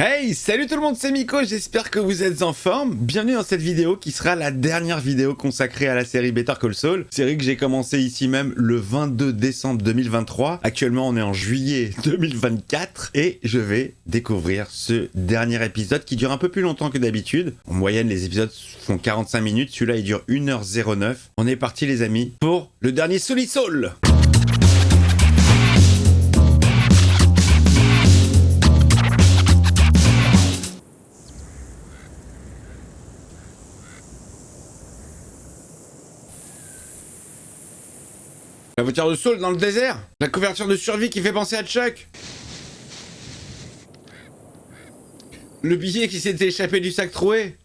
Hey, salut tout le monde, c'est Miko, j'espère que vous êtes en forme. Bienvenue dans cette vidéo qui sera la dernière vidéo consacrée à la série Better Call Saul. Série que j'ai commencé ici même le 22 décembre 2023. Actuellement, on est en juillet 2024 et je vais découvrir ce dernier épisode qui dure un peu plus longtemps que d'habitude. En moyenne, les épisodes font 45 minutes, celui-là il dure 1h09. On est parti les amis pour le dernier Saul. La voiture de Saul dans le désert. La couverture de survie qui fait penser à Chuck. Le billet qui s'était échappé du sac troué.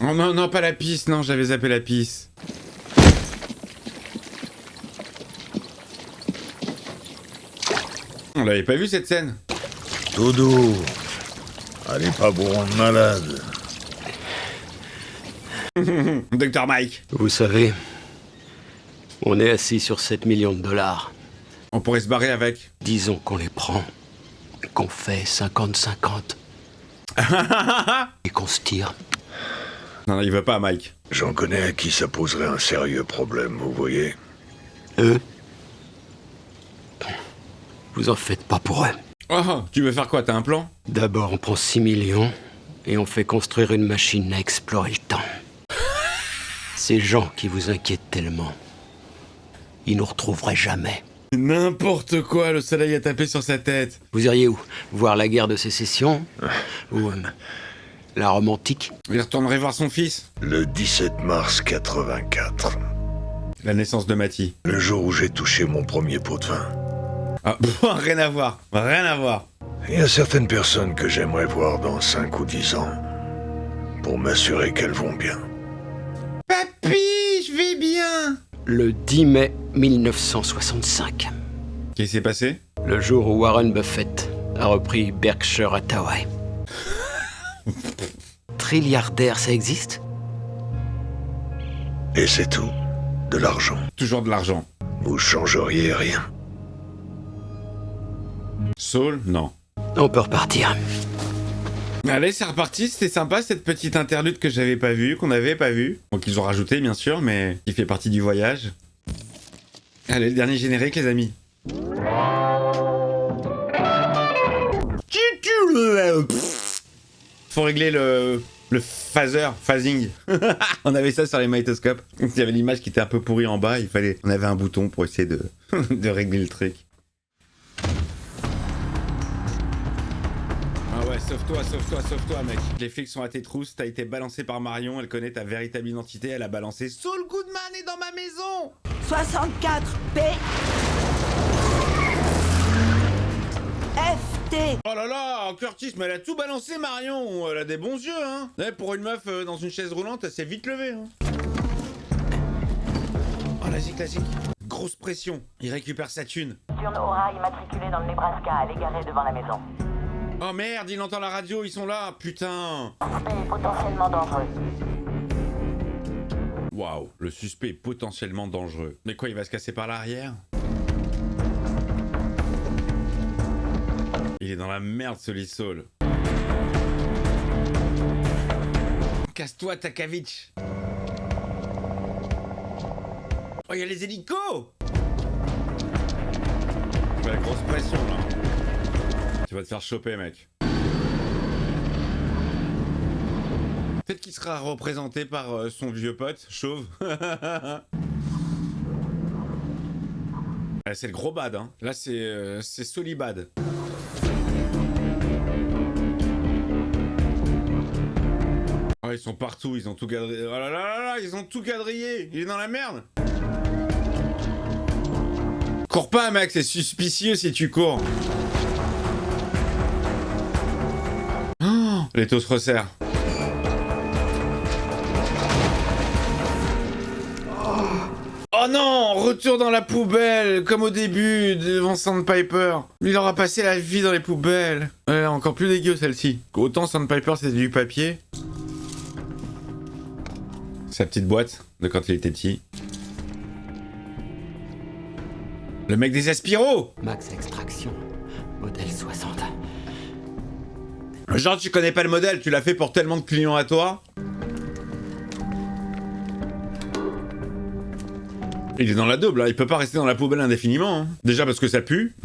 Oh non, non, pas la piste. Non, j'avais zappé la piste. On l'avait pas vu cette scène. Dodo, allez pas vous rendre malade. Dr Mike. Vous savez, on est assis sur 7 millions de dollars. On pourrait se barrer avec. Disons qu'on les prend, qu'on fait 50-50. Et qu'on se tire. Non, non, il veut pas, Mike. J'en connais à qui ça poserait un sérieux problème, vous voyez. Eux? Vous en faites pas pour eux. Oh, tu veux faire quoi? T'as un plan? D'abord, on prend 6 millions et on fait construire une machine à explorer le temps. Ces gens qui vous inquiètent tellement, ils nous retrouveraient jamais. N'importe quoi, le soleil a tapé sur sa tête. Vous iriez où? Voir la guerre de sécession? Ou la Rome antique? Il retournerait voir son fils. Le 17 mars 84, La naissance de Matty. le jour où j'ai touché mon premier pot de vin. Ah, rien à voir, rien à voir. Il y a certaines personnes que j'aimerais voir dans 5 ou 10 ans, pour m'assurer qu'elles vont bien. Papy, je vais bien. Le 10 mai 1965. Qu'est-ce qui s'est passé? Le jour où Warren Buffett a repris Berkshire Hathaway. Trilliardaire, ça existe? Et c'est tout. De l'argent. Toujours de l'argent. Vous changeriez rien. Saul, non. On peut repartir. Allez, c'est reparti, c'était sympa cette petite interlude que j'avais pas vue, qu'on n'avait pas vue. Donc ils ont rajouté bien sûr, mais qui fait partie du voyage. Allez, le dernier générique les amis. Faut régler le phasing. On avait ça sur les magnétoscopes. Il y avait l'image qui était un peu pourrie en bas, on avait un bouton pour essayer de, de régler le truc. Ah ouais, sauve-toi, mec. Les flics sont à tes trousses, t'as été balancé par Marion, elle connaît ta véritable identité, elle a balancé Saul Goodman est dans ma maison. 64 P FT. Oh là là, Curtis, mais elle a tout balancé Marion, elle a des bons yeux, hein. Ouais, pour une meuf dans une chaise roulante, elle s'est vite levée, hein. Oh, classique. Grosse pression, il récupère sa thune. Turn Aura immatriculé dans le Nebraska, elle est garée devant la maison. Oh merde, il entend la radio, ils sont là, putain. Suspect est potentiellement dangereux. Waouh, le suspect est potentiellement dangereux. Mais quoi, il va se casser par l'arrière? Il est dans la merde, ce Saul. Casse-toi, Takavich. Oh, il y a les hélicos. La grosse pression, là. Tu vas te faire choper, mec. Peut-être qu'il sera représenté par son vieux pote, chauve. C'est le gros bad, hein. Là, c'est Solibad. Oh, ils sont partout, ils ont tout quadrillé. Oh là là là là, ils ont tout quadrillé. Il est dans la merde. Cours pas, mec, c'est suspicieux si tu cours. Oh, les taux se resserrent. Oh non, retour dans la poubelle, comme au début, devant Sandpiper. Il aura passé la vie dans les poubelles. Ouais, encore plus dégueu celle-ci. Autant Sandpiper c'était du papier. Sa petite boîte de quand il était petit. Le mec des Aspiros. Max Extraction. Modèle 60. Genre, tu connais pas le modèle, tu l'as fait pour tellement de clients à toi. Il est dans la daube, là. Il peut pas rester dans la poubelle indéfiniment. Hein. Déjà parce que ça pue.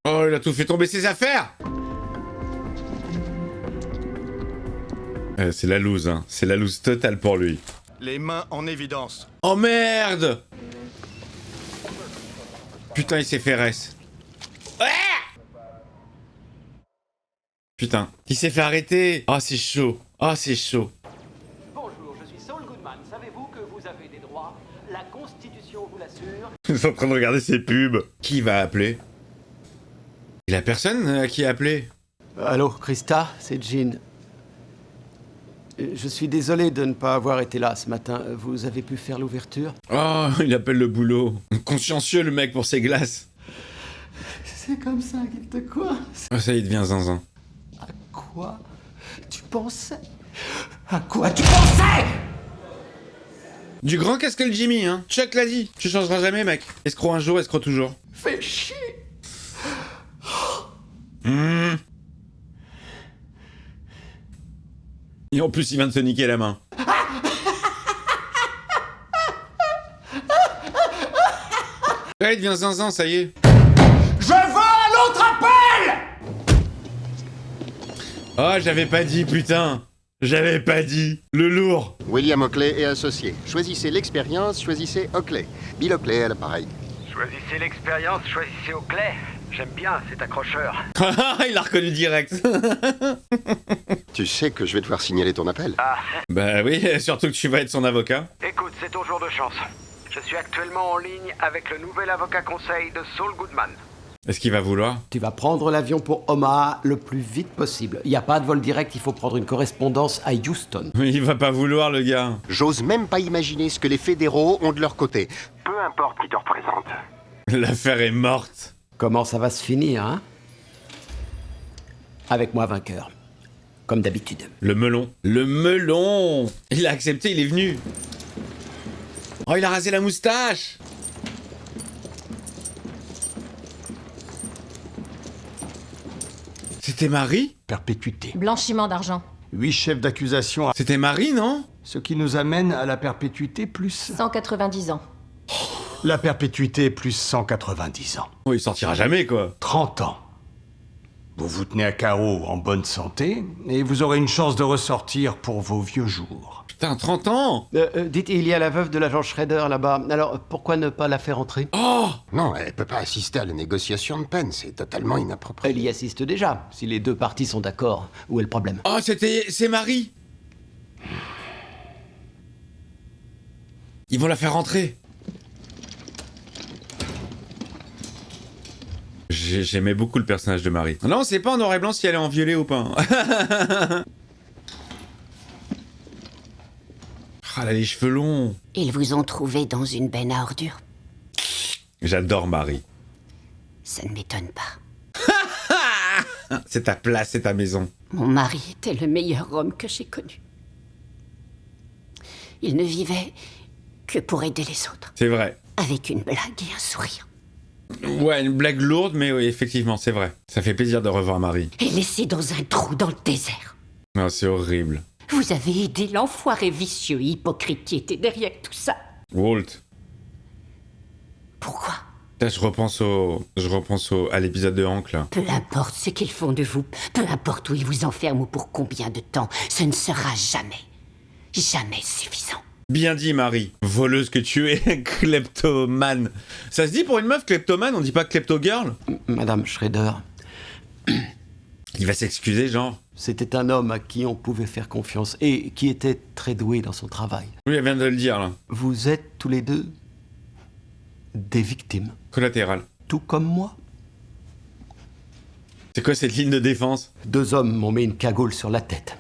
Oh, il a tout fait tomber ses affaires. C'est la loose, hein. C'est la loose totale pour lui. Les mains en évidence. Oh merde! Putain, il s'est fait res. Putain, il s'est fait arrêter. Oh, c'est chaud. Oh, c'est chaud. Bonjour, je suis Saul Goodman. Savez-vous que vous avez des droits? La Constitution vous l'assure. Ils sont en train de regarder ses pubs. Qui va appeler? Il a personne qui a appelé. Allô, Krista, c'est Jean. Je suis désolé de ne pas avoir été là ce matin. Vous avez pu faire l'ouverture? Oh, il appelle le boulot. Consciencieux, le mec, pour ses glaces. C'est comme ça qu'il te coince. Oh, ça, il devient zinzin. À quoi tu pensais? À quoi tu pensais? Du grand casque Jimmy, hein. Chuck l'a dit. Tu changeras jamais, mec. Escroc un jour, escroc toujours. Fais chier. Et en plus, il vient de se niquer la main. Là, il devient zinzin, ça y est. Je veux un autre appel! Oh, j'avais pas dit, putain. J'avais pas dit. Le lourd. William Oakley et associés. Choisissez l'expérience, choisissez Oakley. Bill Oakley à l'appareil. Choisissez l'expérience, choisissez Oakley. J'aime bien cet accrocheur. Il a reconnu direct. Tu sais que je vais devoir signaler ton appel. Bah oui, surtout que tu vas être son avocat. Écoute, c'est ton jour de chance. Je suis actuellement en ligne avec le nouvel avocat conseil de Saul Goodman. Est-ce qu'il va vouloir? Tu vas prendre l'avion pour Omaha le plus vite possible. Il n'y a pas de vol direct, il faut prendre une correspondance à Houston. Il va pas vouloir, le gars. J'ose même pas imaginer ce que les fédéraux ont de leur côté. Peu importe qui te représente. L'affaire est morte. Comment ça va se finir, hein? Avec moi vainqueur. Comme d'habitude. Le melon. Le melon! Il a accepté, il est venu. Oh, il a rasé la moustache! C'était Marie? Perpétuité. Blanchiment d'argent. 8 chefs d'accusation, C'était Marie, non? ce qui nous amène à la perpétuité plus... 190 ans. La perpétuité plus 190 ans. Oh, il sortira jamais, quoi. 30 ans. Vous vous tenez à carreau en bonne santé, et vous aurez une chance de ressortir pour vos vieux jours. Putain, 30 ans! Dites, il y a la veuve de l'agent Schrader là-bas. Alors, pourquoi ne pas la faire entrer? Oh! Non, elle peut pas assister à la négociation de peine, c'est totalement inapproprié. Elle y assiste déjà, si les deux parties sont d'accord. Où est le problème? Oh, c'est Marie! Ils vont la faire rentrer. J'aimais beaucoup le personnage de Marie. Non, c'est pas en noir et blanc si elle est en violet ou pas. Ah, elle a les cheveux longs. Ils vous ont trouvé dans une benne à ordures. J'adore Marie. Ça ne m'étonne pas. C'est ta place, c'est ta maison. Mon mari était le meilleur homme que j'ai connu. Il ne vivait que pour aider les autres, C'est vrai. avec une blague et un sourire. Ouais, une blague lourde, mais oui, effectivement, c'est vrai. Ça fait plaisir de revoir Marie. Et laissé dans un trou dans le désert. Non, c'est horrible. Vous avez aidé l'enfoiré vicieux et hypocrite qui était derrière tout ça. Walt. Pourquoi? Là, je repense à l'épisode de Hank, là. Peu importe ce qu'ils font de vous, peu importe où ils vous enferment ou pour combien de temps, ce ne sera jamais suffisant. Bien dit, Marie. Voleuse que tu es, kleptomane. Ça se dit pour une meuf kleptomane, on dit pas klepto-girl? Madame Schrader, Il va s'excuser, genre. c'était un homme à qui on pouvait faire confiance et qui était très doué dans son travail. Oui, elle vient de le dire, là. Vous êtes tous les deux des victimes, Collatéral. tout comme moi. C'est quoi cette ligne de défense? Deux hommes m'ont mis une cagoule sur la tête.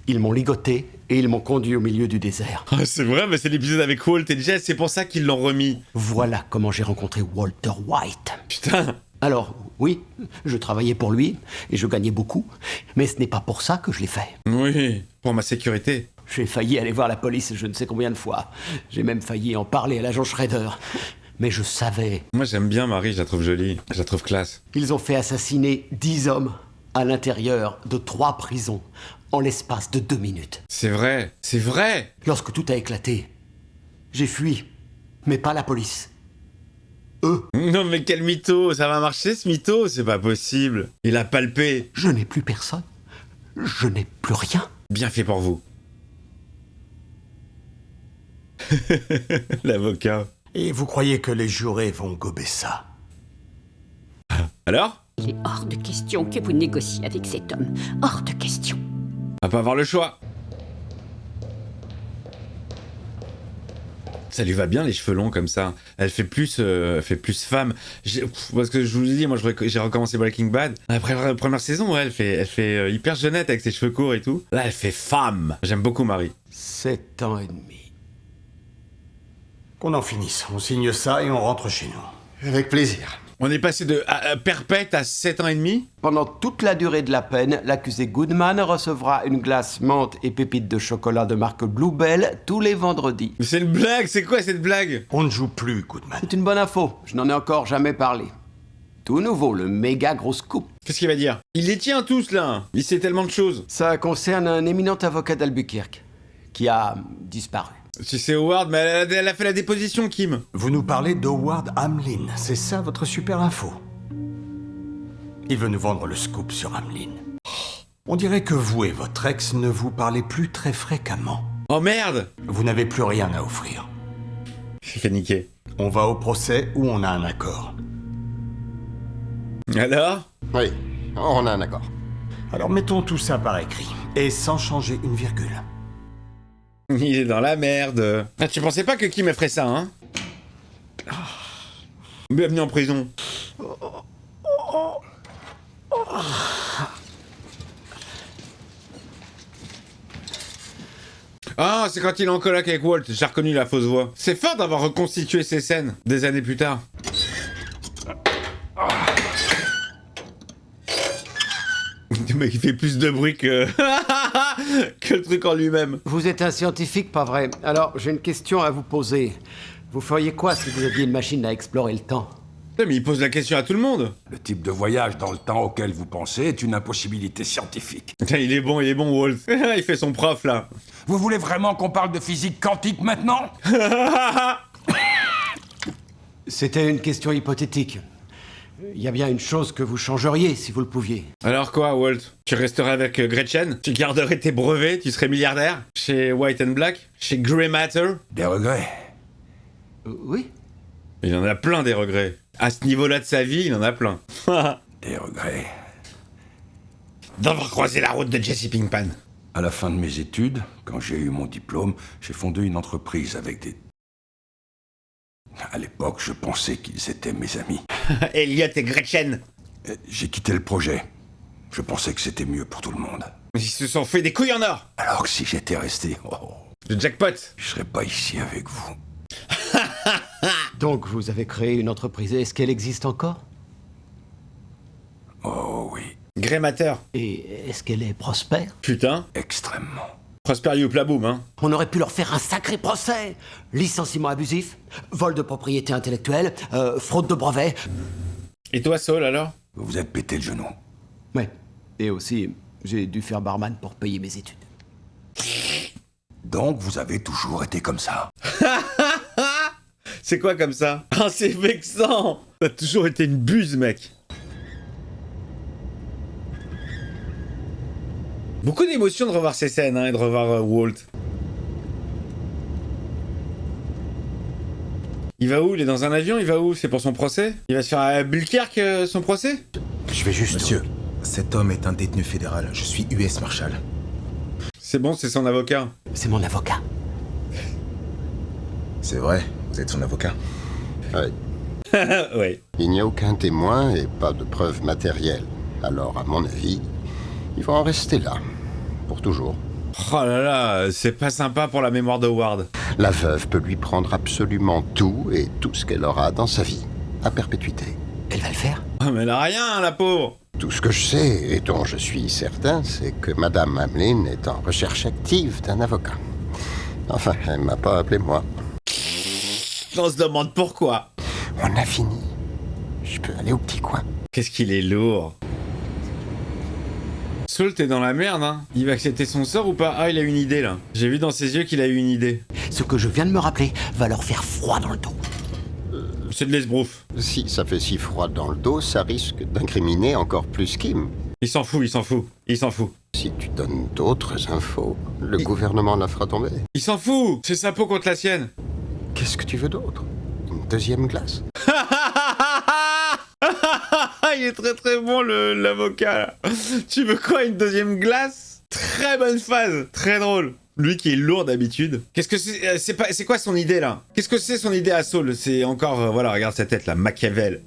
Ils m'ont ligoté et ils m'ont conduit au milieu du désert. Ah, c'est vrai, mais c'est l'épisode avec Walt et Jess, c'est pour ça qu'ils l'ont remis. Voilà comment j'ai rencontré Walter White. Putain. Alors, oui, je travaillais pour lui et je gagnais beaucoup, mais ce n'est pas pour ça que je l'ai fait. Oui, pour ma sécurité. J'ai failli aller voir la police je ne sais combien de fois. J'ai même failli en parler à l'agent Shredder. Mais je savais. Moi j'aime bien Marie, je la trouve jolie, je la trouve classe. Ils ont fait assassiner 10 hommes à l'intérieur de 3 prisons en l'espace de 2 minutes. C'est vrai, c'est vrai. Lorsque tout a éclaté, j'ai fui, mais pas la police. Eux. Non mais quel mytho, ça va marcher ce mytho, c'est pas possible. Il a palpé. Je n'ai plus personne. Je n'ai plus rien. Bien fait pour vous. L'avocat. Et vous croyez que les jurés vont gober ça? Alors? Il est hors de question que vous négociez avec cet homme. Hors de question. On va pas avoir le choix. Ça lui va bien les cheveux longs comme ça. Elle fait plus femme. Parce que je vous dis, moi j'ai recommencé Breaking Bad. Après la première saison, ouais, elle fait hyper jeunette avec ses cheveux courts et tout. Là, elle fait femme. J'aime beaucoup Marie. 7 ans et demi. Qu'on en finisse. On signe ça et on rentre chez nous. Avec plaisir. On est passé de perpète à 7 ans et demi. Pendant toute la durée de la peine, l'accusé Goodman recevra une glace menthe et pépites de chocolat de marque Bluebell tous les vendredis. Mais c'est une blague, c'est quoi cette blague? On ne joue plus, Goodman. C'est une bonne info, je n'en ai encore jamais parlé. Tout nouveau, le méga gros scoop. Qu'est-ce qu'il va dire? Il les tient tous là. Il sait tellement de choses. Ça concerne un éminent avocat d'Albuquerque qui a disparu. Si c'est Howard, mais elle a fait la déposition, Kim. Vous nous parlez d'Howard Hamlin. C'est ça votre super info? Il veut nous vendre le scoop sur Hamlin. On dirait que vous et votre ex ne vous parlez plus très fréquemment. Oh merde! Vous n'avez plus rien à offrir. J'ai fait niquer. On va au procès ou on a un accord? Alors? Oui, on a un accord. Alors mettons tout ça par écrit, et sans changer une virgule. Il est dans la merde. Ah, tu pensais pas que Kim ferait ça, hein? Bienvenue en prison. Ah, c'est quand il est en coloc avec Walt, j'ai reconnu la fausse voix. C'est fort d'avoir reconstitué ces scènes, des années plus tard. Le mec, il fait plus de bruit que... que le truc en lui-même. Vous êtes un scientifique, pas vrai? Alors, j'ai une question à vous poser. Vous feriez quoi si vous aviez une machine à explorer le temps? Mais il pose la question à tout le monde. Le type de voyage dans le temps auquel vous pensez est une impossibilité scientifique. Putain, il est bon, Walt. Il fait son prof, là. Vous voulez vraiment qu'on parle de physique quantique maintenant? C'était une question hypothétique. Il y a bien une chose que vous changeriez si vous le pouviez. Alors quoi, Walt? Tu resterais avec Gretchen? Tu garderais tes brevets? Tu serais milliardaire? Chez White and Black? Chez Grey Matter? Des regrets? Oui. Il en a plein des regrets. À ce niveau-là de sa vie, il en a plein. Des regrets. D'avoir croisé la route de Jesse Pinkman. À la fin de mes études, quand j'ai eu mon diplôme, j'ai fondé une entreprise avec des... À l'époque, je pensais qu'ils étaient mes amis. Elliot et Gretchen. J'ai quitté le projet. Je pensais que c'était mieux pour tout le monde. Ils se sont fait des couilles en or. Alors que si j'étais resté... Le jackpot. Je serais pas ici avec vous. Donc, vous avez créé une entreprise. Est-ce qu'elle existe encore? Oh oui. Grey Matter. Et est-ce qu'elle est prospère? Putain. Extrêmement. Prosper Youplaboum, hein. On aurait pu leur faire un sacré procès. Licenciement abusif, vol de propriété intellectuelle, fraude de brevet. Et toi, Saul, alors? Vous vous êtes pété le genou. Ouais. Et aussi, j'ai dû faire barman pour payer mes études. Donc, vous avez toujours été comme ça. C'est quoi comme ça? Ah, c'est vexant. T'as toujours été une buse, mec. Beaucoup d'émotions de revoir ces scènes, hein, et de revoir Walt. Il va où? Il est dans un avion? Il va où? C'est pour son procès? Il va se faire à Albuquerque, son procès? Je vais juste... Monsieur, cet homme est un détenu fédéral. Je suis US Marshal. C'est bon, c'est son avocat. C'est mon avocat. C'est vrai, vous êtes son avocat. Ouais. Ouais. Il n'y a aucun témoin et pas de preuves matérielles. Alors, à mon avis, il faut en rester là. Pour toujours. Oh là là, c'est pas sympa pour la mémoire de Howard. La veuve peut lui prendre absolument tout et tout ce qu'elle aura dans sa vie. À perpétuité. Elle va le faire? Oh, mais elle a rien, la pauvre. Tout ce que je sais, et dont je suis certain, c'est que Madame Hamlin est en recherche active d'un avocat. Enfin, elle m'a pas appelé moi. On se demande pourquoi. On a fini. Je peux aller au petit coin. Qu'est-ce qu'il est lourd. Saul, t'es dans la merde, hein. Il va accepter son sort ou pas? Ah, il a une idée, là. J'ai vu dans ses yeux qu'il a eu une idée. Ce que je viens de me rappeler va leur faire froid dans le dos. C'est de l'esbrouf. Si ça fait si froid dans le dos, ça risque d'incriminer encore plus Kim. Il s'en fout, il s'en fout. Il s'en fout. Si tu donnes d'autres infos, le gouvernement la fera tomber. Il s'en fout. C'est sa peau contre la sienne. Qu'est-ce que tu veux d'autre? Une deuxième glace? Il est très très bon l'avocat là. Tu veux quoi, une deuxième glace? Très bonne phase, très drôle. Lui qui est lourd d'habitude. Qu'est-ce que c'est quoi son idée là? Qu'est-ce que c'est son idée à Saul? C'est encore, voilà, regarde sa tête là, Machiavel.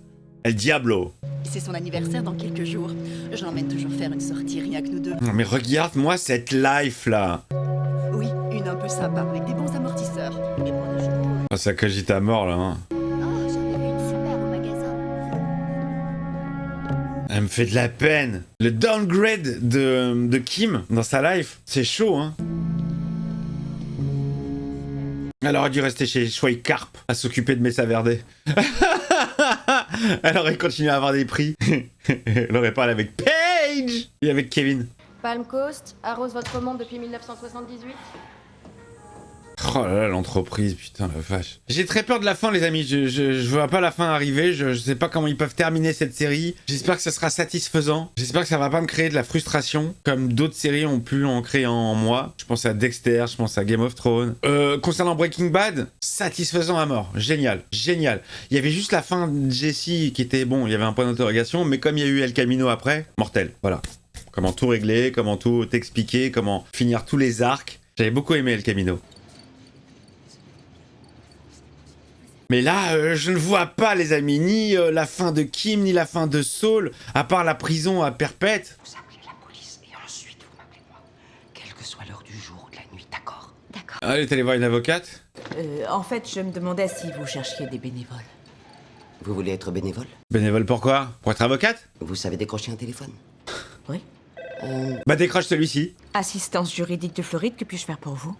El Diablo. C'est son anniversaire dans quelques jours. Je l'emmène toujours faire une sortie, rien que nous deux. Non mais regarde-moi cette life là. Oui, une un peu sympa, avec des bons amortisseurs. Et pour les jours... Oh, ça cogite à mort là, hein. Elle me fait de la peine. Le downgrade de Kim dans sa life, c'est chaud, hein. Elle aurait dû rester chez Schweikkarp à s'occuper de Mesa Verde. Elle aurait continué à avoir des prix. Elle aurait parlé avec Paige et avec Kevin. Palm Coast arrose votre monde depuis 1978. Oh là là, l'entreprise, putain, la vache. J'ai très peur de la fin, les amis. Je vois pas la fin arriver. Je sais pas comment ils peuvent terminer cette série. J'espère que ça sera satisfaisant. J'espère que ça va pas me créer de la frustration, comme d'autres séries ont pu en créer en moi. Je pense à Dexter, je pense à Game of Thrones. Concernant Breaking Bad, satisfaisant à mort. Génial, génial. Il y avait juste la fin de Jesse qui était bon, il y avait un point d'interrogation, mais comme il y a eu El Camino après, mortel. Voilà. Comment tout régler, comment tout t'expliquer, comment finir tous les arcs. J'avais beaucoup aimé El Camino. Mais là, je ne vois pas, les amis, ni la fin de Kim, ni la fin de Saul, à part la prison à perpète. Vous appelez la police et ensuite vous m'appelez moi. Quelle que soit l'heure du jour ou de la nuit, d'accord? D'accord. Allez, t'es allé voir une avocate? En fait, je me demandais si vous cherchiez des bénévoles. Vous voulez être bénévole? Bénévole pourquoi? Pour être avocate? Vous savez décrocher un téléphone? Oui. Bah décroche celui-ci. Assistance juridique de Floride, que puis-je faire pour vous?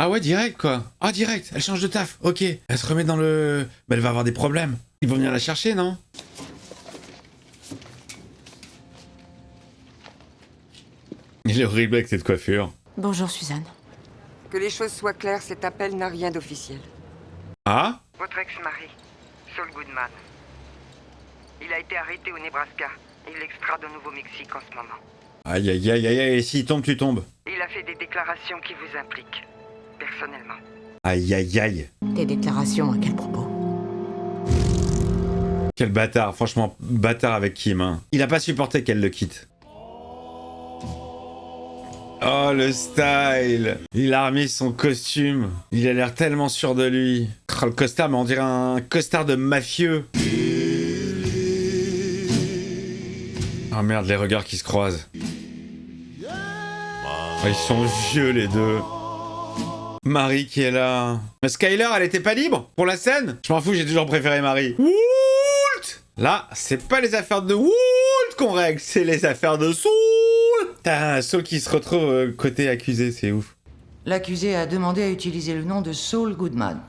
Ah ouais, direct quoi. Ah direct, elle change de taf, ok. Elle se remet dans le... Bah elle va avoir des problèmes. Ils vont venir la chercher, non? Il est horrible avec cette coiffure. Bonjour Suzanne. Que les choses soient claires, cet appel n'a rien d'officiel. Ah? Votre ex-mari, Saul Goodman. Il a été arrêté au Nebraska. Il extrade au Nouveau-Mexique en ce moment. Aïe aïe aïe aïe aïe, et s'il tombe, tu tombes. Il a fait des déclarations qui vous impliquent, personnellement. Aïe aïe aïe. Des déclarations à quel propos? Quel bâtard, franchement, bâtard avec Kim, hein. Il a pas supporté qu'elle le quitte. Oh, le style. Il a remis son costume. Il a l'air tellement sûr de lui. Oh, le costard, mais on dirait un costard de mafieux. Oh merde, les regards qui se croisent. Oh, ils sont vieux, les deux. Marie qui est là. Mais Skyler, elle était pas libre pour la scène? Je m'en fous, j'ai toujours préféré Marie. Woult! Là, c'est pas les affaires de Woult qu'on règle, c'est les affaires de Saul. T'as un Saul qui se retrouve côté accusé, c'est ouf. L'accusé a demandé à utiliser le nom de Saul Goodman.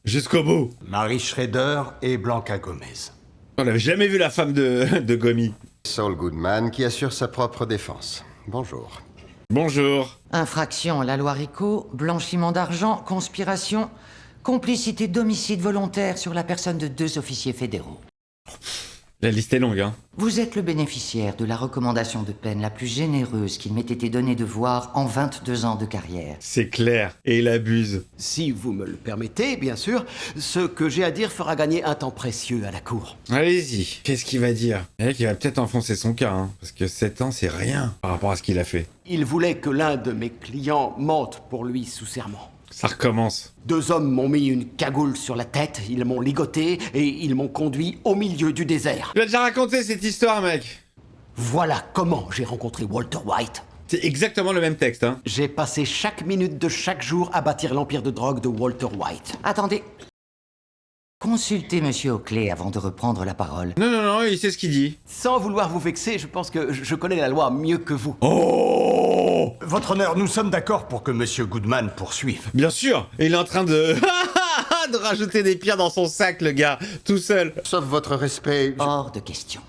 Jusqu'au bout. Mary Schrader et Blanca Gomez. On n'avait jamais vu la femme de Gomi. Saul Goodman qui assure sa propre défense. Bonjour. Bonjour. Infraction à la loi RICO, blanchiment d'argent, conspiration, complicité d'homicide volontaire sur la personne de 2 officiers fédéraux. La liste est longue, hein. Vous êtes le bénéficiaire de la recommandation de peine la plus généreuse qu'il m'ait été donné de voir en 22 ans de carrière. C'est clair, et il abuse. Si vous me le permettez, bien sûr, ce que j'ai à dire fera gagner un temps précieux à la cour. Allez-y, qu'est-ce qu'il va dire? Le mec, il va peut-être enfoncer son cas, hein, parce que 7 ans, c'est rien par rapport à ce qu'il a fait. Il voulait que l'un de mes clients mente pour lui sous serment. Ça recommence. 2 hommes m'ont mis une cagoule sur la tête, ils m'ont ligoté et ils m'ont conduit au milieu du désert. Tu l'as déjà raconté cette histoire, mec. Voilà comment j'ai rencontré Walter White. C'est exactement le même texte, hein. J'ai passé chaque minute de chaque jour à bâtir l'empire de drogue de Walter White. Attendez. Consultez Monsieur Oakley avant de reprendre la parole. Non, non, non, il sait ce qu'il dit. Sans vouloir vous vexer, je pense que je connais la loi mieux que vous. Oh! Votre honneur, nous sommes d'accord pour que Monsieur Goodman poursuive. Bien sûr. Et il est en train de... de rajouter des pierres dans son sac, le gars. Tout seul. Sauf votre respect... Hors de question.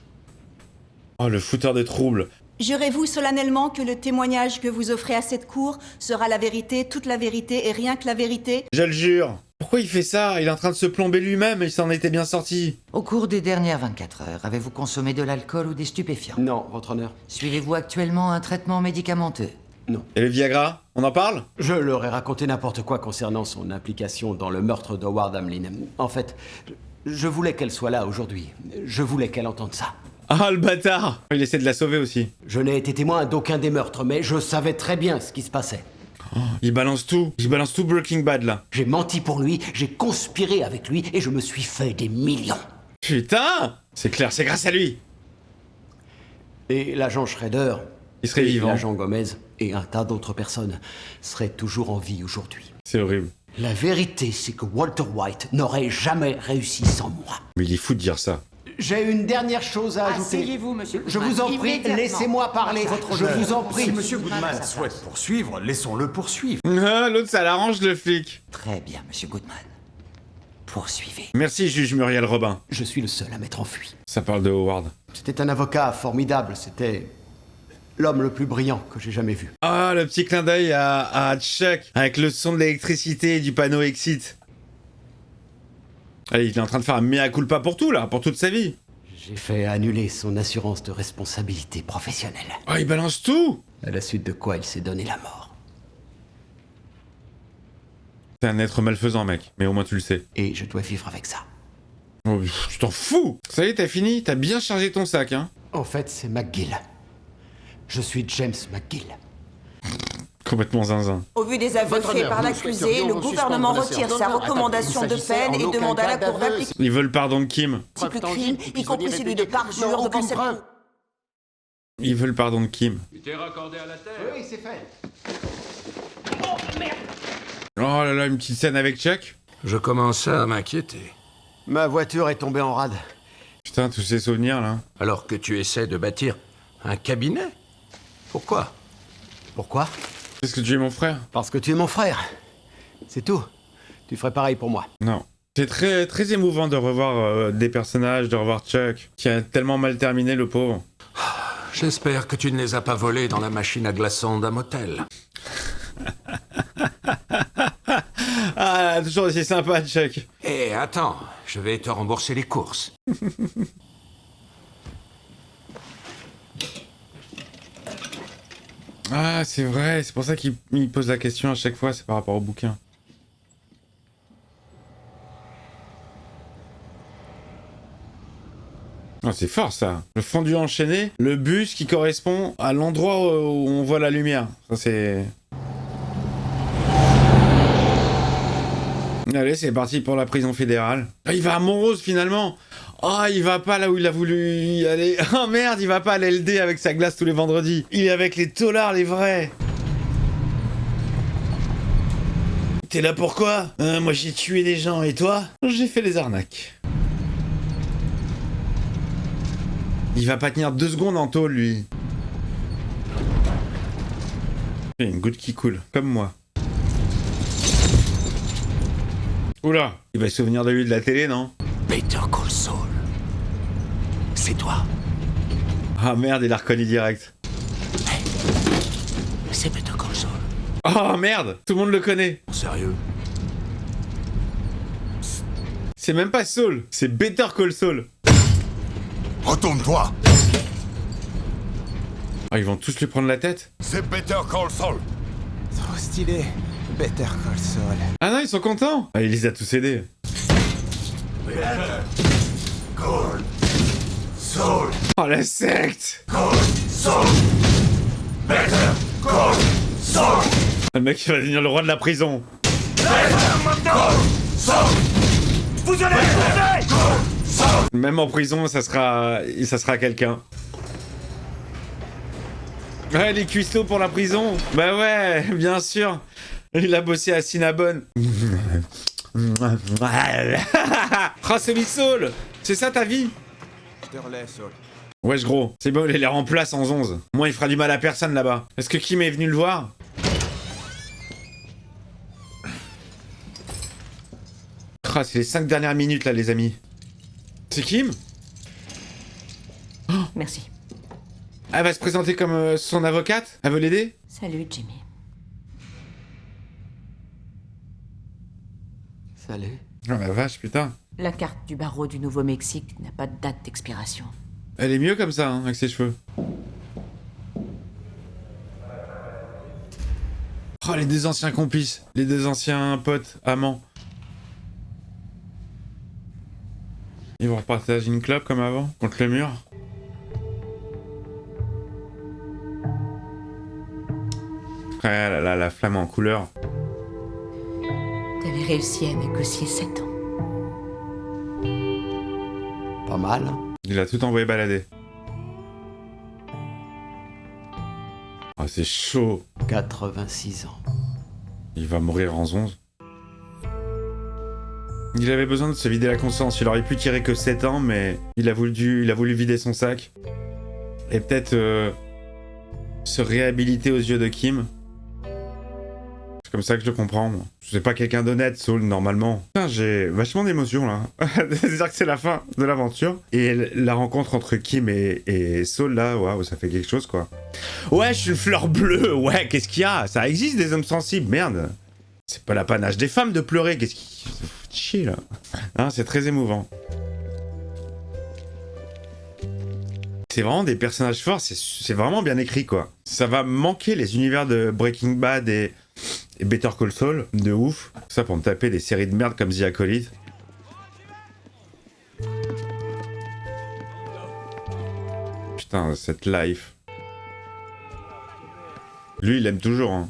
Oh, le fouteur de troubles. Jurez-vous solennellement que le témoignage que vous offrez à cette cour sera la vérité, toute la vérité et rien que la vérité? Je le jure. Pourquoi il fait ça? Il est en train de se plomber lui-même et il s'en était bien sorti. Au cours des dernières 24 heures, avez-vous consommé de l'alcool ou des stupéfiants? Non, votre honneur. Suivez-vous actuellement un traitement médicamenteux? Non. Et le Viagra? On en parle? Je leur ai raconté n'importe quoi concernant son implication dans le meurtre d'Howard Hamlin. En fait, je voulais qu'elle soit là aujourd'hui. Je voulais qu'elle entende ça. Ah, le bâtard! Il essaie de la sauver aussi. Je n'ai été témoin d'aucun des meurtres, mais je savais très bien ce qui se passait. Oh, il balance tout. Il balance tout Breaking Bad, là. J'ai menti pour lui, j'ai conspiré avec lui et je me suis fait des millions. Putain! C'est clair, c'est grâce à lui. Et l'agent Schrader... Il serait vivant. L'agent Gomez et un tas d'autres personnes seraient toujours en vie aujourd'hui. C'est horrible. La vérité, c'est que Walter White n'aurait jamais réussi sans moi. Mais il est fou de dire ça. J'ai une dernière chose à ajouter. Asseyez-vous, monsieur Je Goodman, vous en prie, immédiatement. laissez-moi parler. Je vous en prie. Si Monsieur Goodman souhaite poursuivre, laissons-le poursuivre. Ah, l'autre, ça l'arrange, le flic. Très bien, Monsieur Goodman. Poursuivez. Merci, juge Muriel Robin. Je suis le seul à m'être enfui. Ça parle de Howard. C'était un avocat formidable. C'était l'homme le plus brillant que j'ai jamais vu. Ah, le petit clin d'œil à Chuck, avec le son de l'électricité et du panneau Exit. Allez, il est en train de faire un mea culpa pour tout, là, pour toute sa vie. J'ai fait annuler son assurance de responsabilité professionnelle. Ah, il balance tout! À la suite de quoi il s'est donné la mort. T'es un être malfaisant, mec, mais au moins tu le sais. Et je dois vivre avec ça. Oh, tu t'en fous! Ça y est, t'as fini? T'as bien chargé ton sac, hein? En fait, c'est McGill. Je suis James McGill. Complètement zinzin. Au vu des aveux faits par l'accusé, le gouvernement retire sa recommandation de peine et demande à la cour d'appliquer Ils veulent le pardon de Kim. le crime, y compris celui de parjure devant cette cour. Ils veulent le pardon de Kim. Tu t'es raccordé à la terre? Oui, c'est fait. Oh là là, une petite scène avec Chuck. Je commençais à m'inquiéter. Ma voiture est tombée en rade. Putain, tous ces souvenirs, là. Alors que tu essaies de bâtir un cabinet? Pourquoi? Pourquoi? Parce que tu es mon frère. Parce que tu es mon frère. C'est tout. Tu ferais pareil pour moi. Non. C'est très, très émouvant de revoir des personnages, de revoir Chuck, qui a tellement mal terminé, le pauvre. J'espère que tu ne les as pas volés dans la machine à glaçons d'un motel. Ah, toujours aussi sympa, Chuck. Eh, attends, je vais te rembourser les courses. Ah, c'est vrai, c'est pour ça qu'il pose la question à chaque fois, c'est par rapport au bouquin. Oh, c'est fort ça. Le fondu enchaîné, le bus qui correspond à l'endroit où on voit la lumière. Ça c'est... Allez, c'est parti pour la prison fédérale. Ah, il va à Montrose finalement. Oh, il va pas là où il a voulu y aller. Oh merde, il va pas à l'LD avec sa glace tous les vendredis. Il est avec les taulards, les vrais. T'es là pourquoi? Moi j'ai tué des gens, et toi? J'ai fait des arnaques. Il va pas tenir 2 secondes en tôle, lui. Il y a une goutte qui coule, comme moi. Oula, il va se souvenir de lui de la télé, non? Better Call Saul. C'est toi. Ah merde, il l'a reconnu direct. Hey, c'est Better Call Saul. Oh merde, tout le monde le connaît. Sérieux? C'est même pas Saul, c'est Better Call Saul. Retourne-toi. Ah, ils vont tous lui prendre la tête? C'est Better Call Saul. Trop stylé. Better Call Saul. Ah non, ils sont contents. Ah, il les a tous aidés. Better Call Saul. Oh, la secte. Call Saul. Better Call Saul. Le mec, il va devenir le roi de la prison. Better Call Saul. Vous allez Better Call Saul. Même en prison, ça sera quelqu'un. Ouais, les cuistots pour la prison. Bah ouais, bien sûr. Il a bossé à Cinnabon. Ah, c'est lui, Saul. C'est ça ta vie? Je te relais, Saul. Wesh gros, c'est bon, il les remplace en 11. Moi, il fera du mal à personne là-bas. Est-ce que Kim est venu le voir? Ah, c'est les 5 dernières minutes là, les amis. C'est Kim? Merci. Elle va se présenter comme son avocate? Elle veut l'aider? Salut, Jimmy. Salut. Oh la vache, putain. La carte du barreau du Nouveau-Mexique n'a pas de date d'expiration. Elle est mieux comme ça, hein, avec ses cheveux. Oh, les deux anciens complices. Les deux anciens potes, amants. Ils vont repartager une clope comme avant, contre le mur. Ah là là, la flamme en couleur. T'avais réussi à négocier 7 ans. Pas mal. Il a tout envoyé balader. Ah, c'est chaud. 86 ans. Il va mourir en 11. Il avait besoin de se vider la conscience. Il aurait pu tirer que 7 ans, mais il a voulu vider son sac. Et peut-être se réhabiliter aux yeux de Kim. C'est comme ça que je le comprends, moi. Je suis pas quelqu'un d'honnête, Saul, normalement. Putain, j'ai vachement d'émotions, là. C'est-à-dire que c'est la fin de l'aventure. Et la rencontre entre Kim et Saul, là, waouh, ça fait quelque chose, quoi. Ouais, je suis une fleur bleue. Ouais, qu'est-ce qu'il y a? Ça existe, des hommes sensibles, merde. C'est pas l'apanage des femmes de pleurer. Qu'est-ce qui... chier, là. Hein, c'est très émouvant. C'est vraiment des personnages forts. C'est vraiment bien écrit, quoi. Ça va manquer les univers de Breaking Bad et Better Call Saul, de ouf. Ça pour me taper des séries de merde comme The Acolyte. Putain, cette life. Lui, il aime toujours, hein.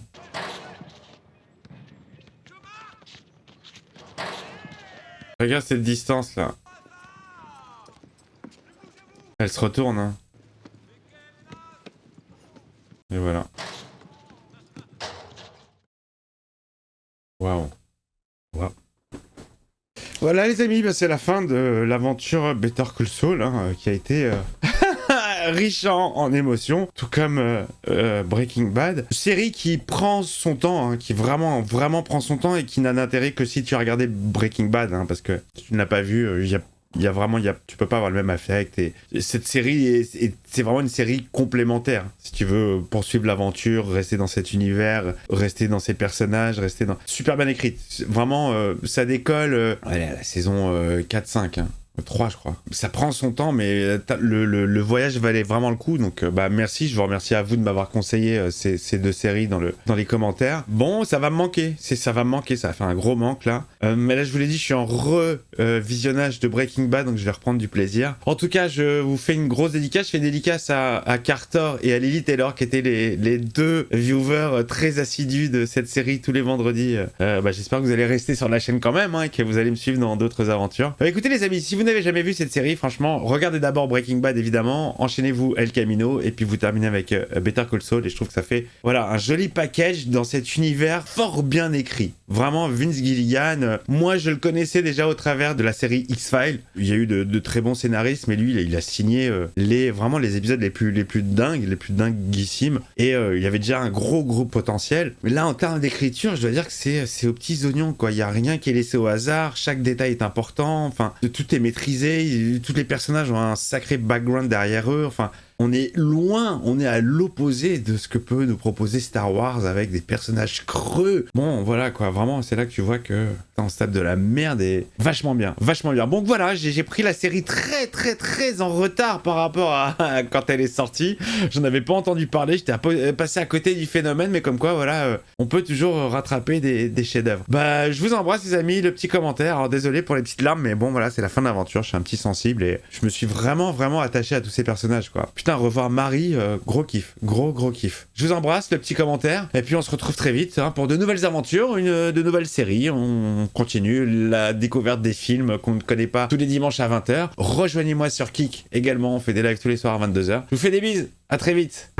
Regarde cette distance, là. Elle se retourne, hein. Et voilà. Waouh. Waouh. Voilà les amis, bah, c'est la fin de l'aventure Better Call Saul, hein, qui a été riche en émotions, tout comme Breaking Bad. Série qui prend son temps, hein, qui vraiment prend son temps et qui n'a d'intérêt que si tu as regardé Breaking Bad, hein, parce que si tu ne l'as pas vu, tu peux pas avoir le même affect. Et cette série, c'est vraiment une série complémentaire. Si tu veux poursuivre l'aventure, rester dans cet univers, rester dans ces personnages, rester dans... Super bien écrite. Vraiment, ça décolle à la saison 4-5, hein. 3 je crois. Ça prend son temps, mais le voyage valait vraiment le coup, donc bah merci, je vous remercie à vous de m'avoir conseillé ces deux séries dans les commentaires. Bon, ça va me manquer, ça va faire un gros manque là. Mais là je vous l'ai dit, je suis en visionnage de Breaking Bad, donc je vais reprendre du plaisir. En tout cas, je vous fais une grosse dédicace, je fais une dédicace à Carter et à Lily Taylor, qui étaient les deux viewers très assidus de cette série tous les vendredis. Bah, j'espère que vous allez rester sur la chaîne quand même, hein, et que vous allez me suivre dans d'autres aventures. Écoutez les amis, si vous n'avez jamais vu cette série, franchement, regardez d'abord Breaking Bad évidemment, enchaînez-vous El Camino et puis vous terminez avec Better Call Saul, et je trouve que ça fait voilà un joli package dans cet univers fort bien écrit. Vraiment, Vince Gilligan, moi je le connaissais déjà au travers de la série X-Files. Il y a eu de très bons scénaristes, mais lui il a signé vraiment les épisodes les plus dingues, les plus dinguissimes, et il y avait déjà un gros potentiel. Mais là en termes d'écriture, je dois dire que c'est aux petits oignons, quoi. Il y a rien qui est laissé au hasard, chaque détail est important, enfin tout est maîtrisé. Tous les personnages ont un sacré background derrière eux. Enfin, on est loin, on est à l'opposé de ce que peut nous proposer Star Wars avec des personnages creux. Bon, voilà quoi, vraiment, c'est là que tu vois que on se tape de la merde et vachement bien. Bon, voilà, j'ai pris la série très en retard par rapport à quand elle est sortie. J'en avais pas entendu parler, j'étais passé à côté du phénomène, mais comme quoi, voilà, on peut toujours rattraper des chefs-d'œuvre. Bah, je vous embrasse les amis, le petit commentaire. Alors désolé pour les petites larmes, mais bon, voilà, c'est la fin de l'aventure. Je suis un petit sensible et je me suis vraiment attaché à tous ces personnages, quoi. Putain, revoir Marie, gros kiff, gros kiff. Je vous embrasse, le petit commentaire, et puis on se retrouve très vite, hein, pour de nouvelles aventures, de nouvelles séries. On continue la découverte des films qu'on ne connaît pas tous les dimanches à 20h. Rejoignez-moi sur Kik également, on fait des lives tous les soirs à 22h. Je vous fais des bises, à très vite.